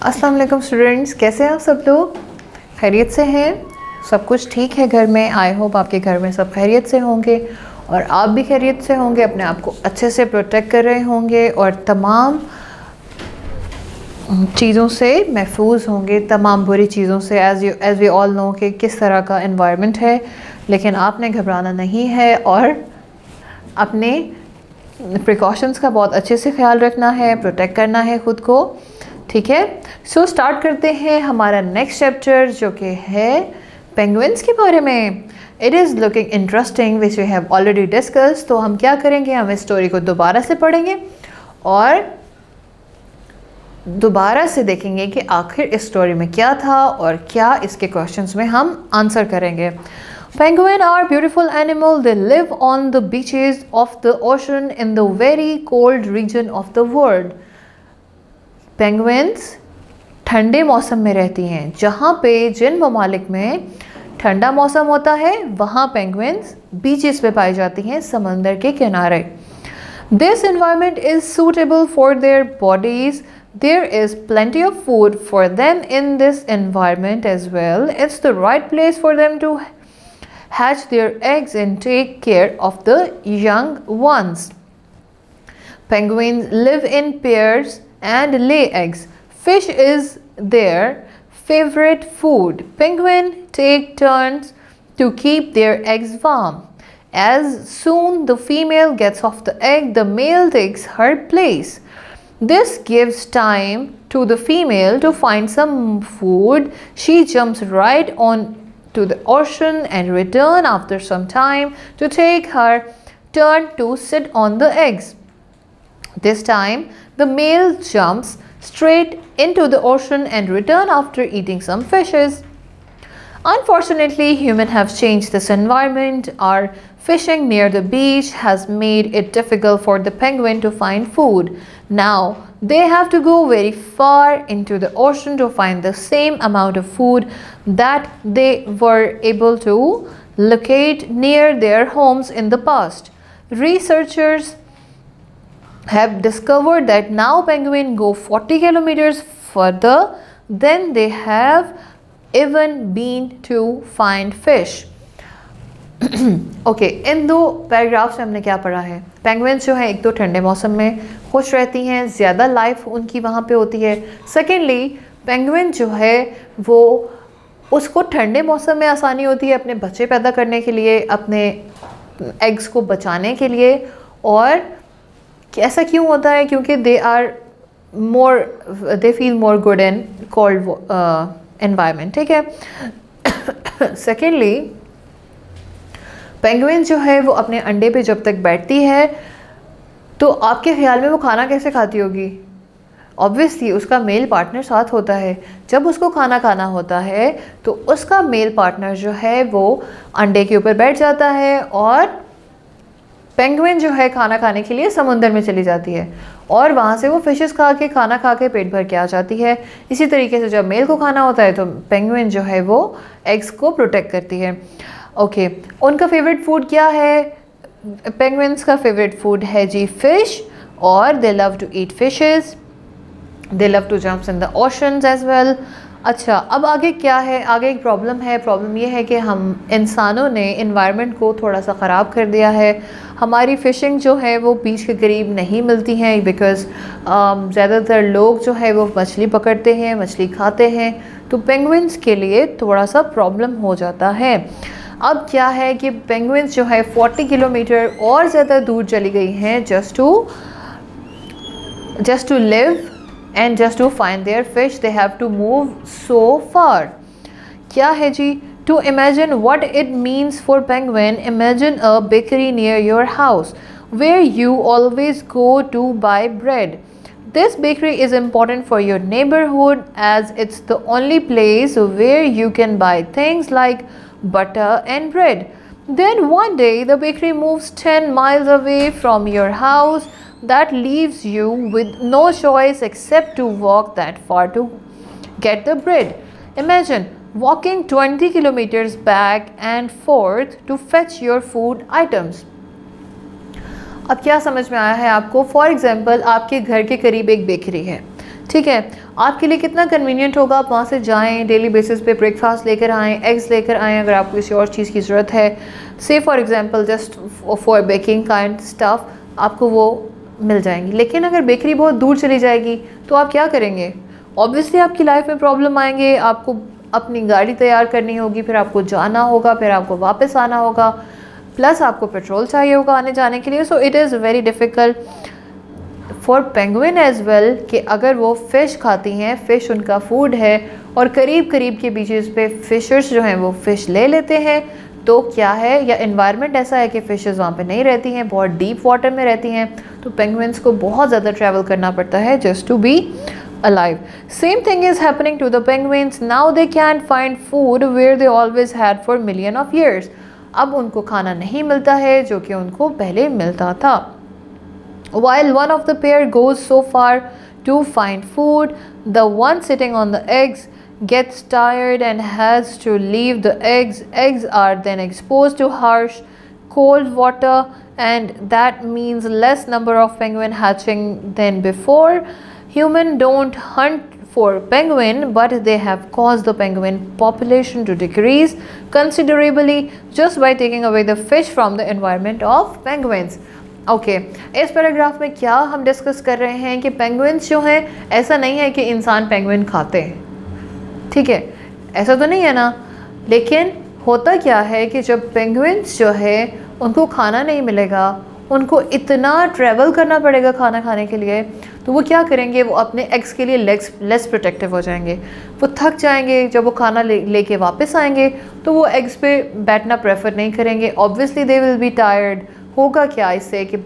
अस्सलाम वालेकुम स्टूडेंट्स, कैसे हैं आप सब लोग? खैरियत से हैं? सब कुछ ठीक है घर में? आई होप आपके घर में सब खैरियत से होंगे और आप भी खैरियत से होंगे, अपने आप को अच्छे से प्रोटेक्ट कर रहे होंगे और तमाम चीज़ों से महफूज होंगे, तमाम बुरी चीज़ों से। एज़ वी ऑल नो कि किस तरह का एनवायरनमेंट है, लेकिन आपने घबराना नहीं है और अपने प्रिकॉशंस का बहुत अच्छे से ख्याल रखना है, प्रोटेक्ट करना है ख़ुद को। ठीक है, सो स्टार्ट करते हैं हमारा नेक्स्ट चैप्टर जो कि है पेंगुइन्स के बारे में। It is looking interesting which we have already discuss. तो हम क्या करेंगे, हम इस स्टोरी को दोबारा से पढ़ेंगे और दोबारा से देखेंगे कि आखिर इस स्टोरी में क्या था और क्या इसके क्वेश्चंस में हम आंसर करेंगे। Penguins are beautiful animals. They live on the beaches of the ocean in the very cold region of the world. Penguins ठंडे मौसम में रहती हैं। जहाँ पे जिन ममालिक में ठंडा मौसम होता है वहाँ पेंगुइन्स बीचेस पे पाई जाती हैं, समंदर के किनारे। This environment is suitable for their bodies. There is plenty of food for them in this environment as well. It's the right place for them to hatch their eggs and take care of the young ones. Penguins live in pairs and lay eggs. Fish is their favorite food. Penguins take turns to keep their eggs warm. As soon the female gets off the egg, the male takes her place. This gives time to the female to find some food. She jumps right on to the ocean and return after some time to take her turn to sit on the eggs. This time the male jumps straight into the ocean and return after eating some fishes. Unfortunately, humans have changed this environment. Our fishing near the beach has made it difficult for the penguin to find food. Now they have to go very far into the ocean to find the same amount of food that they were able to locate near their homes in the past. Researchers have discovered that now penguins go 40 kilometers further than they have even been to find fish. Okay, इन दो paragraphs में हमने क्या पढ़ा है? Penguins जो है एक तो ठंडे मौसम में खुश रहती हैं, ज़्यादा लाइफ उनकी वहाँ पे होती है। सेकेंडली पेंगुइन जो है वो उसको ठंडे मौसम में आसानी होती है अपने बच्चे पैदा करने के लिए, अपने एग्स को बचाने के लिए। और ऐसा क्यों होता है? क्योंकि they feel more good in cold environment. ठीक है। सेकेंडली पेंगुइन जो है वो अपने अंडे पे जब तक बैठती है तो आपके ख्याल में वो खाना कैसे खाती होगी? ऑब्वियसली उसका मेल पार्टनर साथ होता है। जब उसको खाना खाना होता है तो उसका मेल पार्टनर जो है वो अंडे के ऊपर बैठ जाता है और पेंगुइन जो है खाना खाने के लिए समुंदर में चली जाती है और वहाँ से वो फिशेस खाना खा के पेट भर के आ जाती है। इसी तरीके से जब मेल को खाना होता है तो पेंगुइन जो है वो एग्स को प्रोटेक्ट करती है। ओके, उनका फेवरेट फूड क्या है? पेंगुइन्स का फेवरेट फूड है जी फिश, और they love to eat fishes, they love to jump in the oceans as well. अच्छा, अब आगे क्या है? आगे एक प्रॉब्लम है। प्रॉब्लम ये है कि हम इंसानों ने इन्वायरमेंट को थोड़ा सा ख़राब कर दिया है। हमारी फ़िशिंग जो है वो बीच के करीब नहीं मिलती हैं बिकॉज़ ज़्यादातर लोग जो है वो मछली पकड़ते हैं, मछली खाते हैं, तो पेंगुइन्स के लिए थोड़ा सा प्रॉब्लम हो जाता है। अब क्या है कि पेंगुइन्स जो है 40 किलोमीटर और ज़्यादा दूर चली गई हैं just to live and just to find their fish they have to move so far. क्या है जी? To imagine what it means for penguin, imagine a bakery near your house where you always go to buy bread. This bakery is important for your neighborhood as it's the only place where you can buy things like butter and bread. Then one day the bakery moves 10 miles away from your house. That leaves you with no choice except to walk that far to get the bread. Imagine walking 20 kilometers back and forth to fetch your food items. अब क्या समझ में आया है आपको? For example आपके घर के करीब एक बेकरी है, ठीक है, आपके लिए कितना कन्वीनियंट होगा, आप वहाँ से जाएं, डेली बेसिस पे ब्रेकफास्ट लेकर आएँ, एग्स लेकर आएँ, अगर आपको किसी और चीज़ की ज़रूरत है, से for example just for baking kind stuff, आपको वो मिल जाएंगी। लेकिन अगर बेकरी बहुत दूर चली जाएगी तो आप क्या करेंगे? ऑब्वियसली आपकी लाइफ में प्रॉब्लम आएंगे, आपको अपनी गाड़ी तैयार करनी होगी, फिर आपको जाना होगा, फिर आपको वापस आना होगा, प्लस आपको पेट्रोल चाहिए होगा आने जाने के लिए। So it is very difficult for penguin as well कि अगर वो फ़िश खाती हैं, फ़िश उनका फूड है और करीब करीब के बीचेस पे फ़िशर्स जो हैं वो फ़िश ले लेते हैं, तो क्या है, या इन्वायरमेंट ऐसा है कि फ़िशेस वहाँ पे नहीं रहती हैं, बहुत डीप वाटर में रहती हैं, तो पेंगुइन्स को बहुत ज़्यादा ट्रैवल करना पड़ता है just to be alive. Same thing is happening to the penguins. Now they can't find food where they always had for million of years. अब उनको खाना नहीं मिलता है जो कि उनको पहले मिलता था. While one of the pair goes so far to find food, the one sitting on the eggs gets tired and has to leave the eggs. Eggs are then exposed to harsh, cold water, and that means less number of penguin hatching than before. Human don't hunt for penguin, but they have caused the penguin population to decrease considerably just by taking away the fish from the environment of penguins. Okay इस paragraph में क्या हम discuss कर रहे हैं कि penguins जो हैं, ऐसा नहीं है कि इंसान पेंगुइन खाते हैं, ठीक है, ऐसा तो नहीं है ना। लेकिन होता क्या है कि जब पेंगुइन्स जो है उनको खाना नहीं मिलेगा, उनको इतना ट्रैवल करना पड़ेगा खाना खाने के लिए, तो वो क्या करेंगे, वो अपने एग्स के लिए लेस प्रोटेक्टिव हो जाएंगे, वो थक जाएंगे। जब वो खाना लेके वापस आएंगे तो वो एग्स पे बैठना प्रेफर नहीं करेंगे। Obviously they will be tired. होगा क्या इससे कि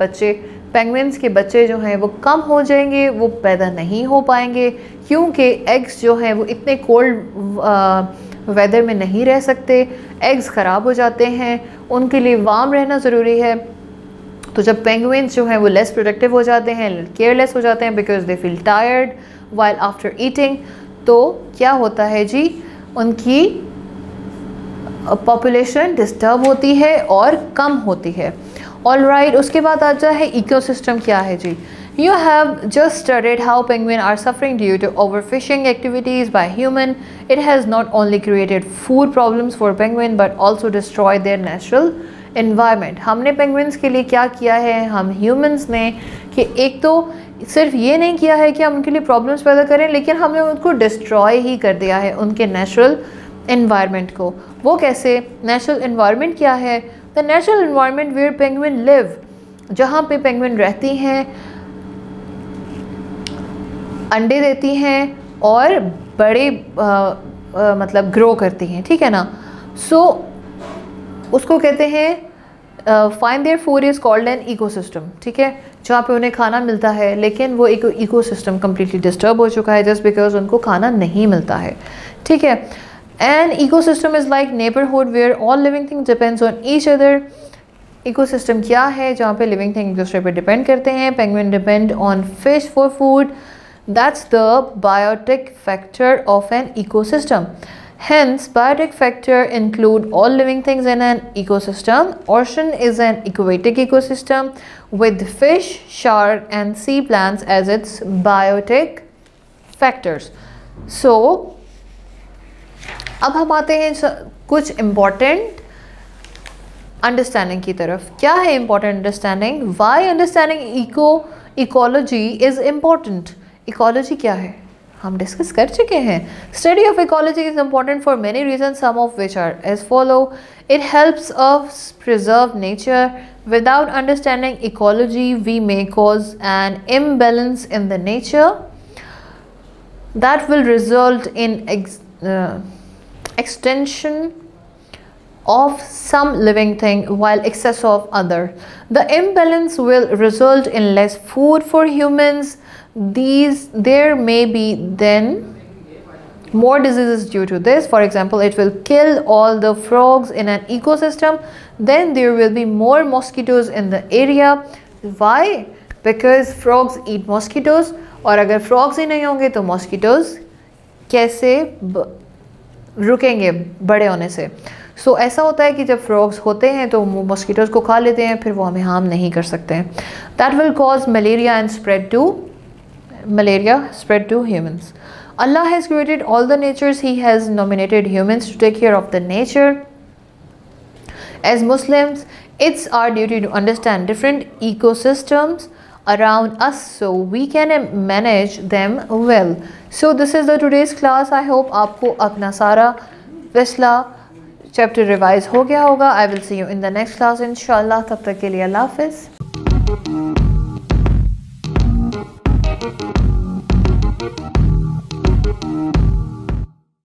पेंगुइन्स के बच्चे जो हैं वो कम हो जाएंगे, वो पैदा नहीं हो पाएंगे, क्योंकि एग्स जो हैं वो इतने कोल्ड वेदर में नहीं रह सकते, एग्स ख़राब हो जाते हैं, उनके लिए वार्म रहना ज़रूरी है। तो जब पेंगुइन्स जो हैं वो लेस प्रोडक्टिव हो जाते हैं, केयरलेस हो जाते हैं, because they feel tired while after eating, तो क्या होता है जी, उनकी पॉपुलेशन डिस्टर्ब होती है और कम होती है। ऑलराइट, उसके बाद आता है इकोसिस्टम क्या है जी। You have just studied how penguins are suffering due to overfishing activities by human. It has not only created food problems for penguins but also destroyed their natural environment. हमने penguins के लिए क्या किया है, हम humans ने, कि एक तो सिर्फ ये नहीं किया है कि हम उनके लिए प्रॉब्लम्स पैदा करें, लेकिन हमने उनको डिस्ट्रॉय ही कर दिया है, उनके नेचुरल एनवायरनमेंट को। वो कैसे? नेचुरल एनवायरनमेंट क्या है? The natural environment where penguin live, जहाँ पे पेंगुइन रहती हैं, अंडे देती हैं और बड़े मतलब ग्रो करती हैं, ठीक है ना। सो उसको कहते हैं find their food is called an ecosystem, ठीक है, जहाँ पे उन्हें खाना मिलता है, लेकिन वो इकोसिस्टम कम्प्लीटली डिस्टर्ब हो चुका है जस्ट बिकॉज उनको खाना नहीं मिलता है, ठीक है। An ecosystem is like neighbourhood where all living things depends on each other. Ecosystem क्या है? जहाँ पे लिविंग थिंग एक दूसरे पर डिपेंड करते हैं। Penguin depend on fish for food, that's the biotic factor of an ecosystem. Hence, biotic factor include all living things in an ecosystem. Ocean is an aquatic ecosystem with fish, shark and sea plants as its biotic factors. So, अब हम आते हैं कुछ important understanding की तरफ। क्या है important understanding? Why understanding ecology is important? Ecology क्या है हम डिस्कस कर चुके हैं। Study of ecology is important for many reason, some of which are as follow. It helps us preserve nature. Without understanding ecology we may cause an imbalance in the nature that will result in extension of some living thing while excess of other. The imbalance will result in less food for humans. There may be then more diseases due to this. For example, it will kill all the frogs in an ecosystem. Then there will be more mosquitoes in the area. Why? Because frogs eat mosquitoes. और अगर frogs ही नहीं होंगे तो mosquitoes कैसे रुकेंगे बड़े होने से। सो ऐसा होता है कि जब फ्रॉग्स होते हैं तो वो मॉस्किटोज़ को खा लेते हैं, फिर वो हमें हार्म नहीं कर सकते हैं। That will cause malaria and spread to malaria spread to humans. Allah has created all the natures. He has nominated humans to take care of the nature. As Muslims, it's our duty to understand different ecosystems around us so we can manage them well. So this is the today's class. I hope आपको अपना सारा फैसला chapter revise हो गया होगा. I will see you in the next class इंशाल्लाह. तब तक के लिए अल्लाह हाफिज़.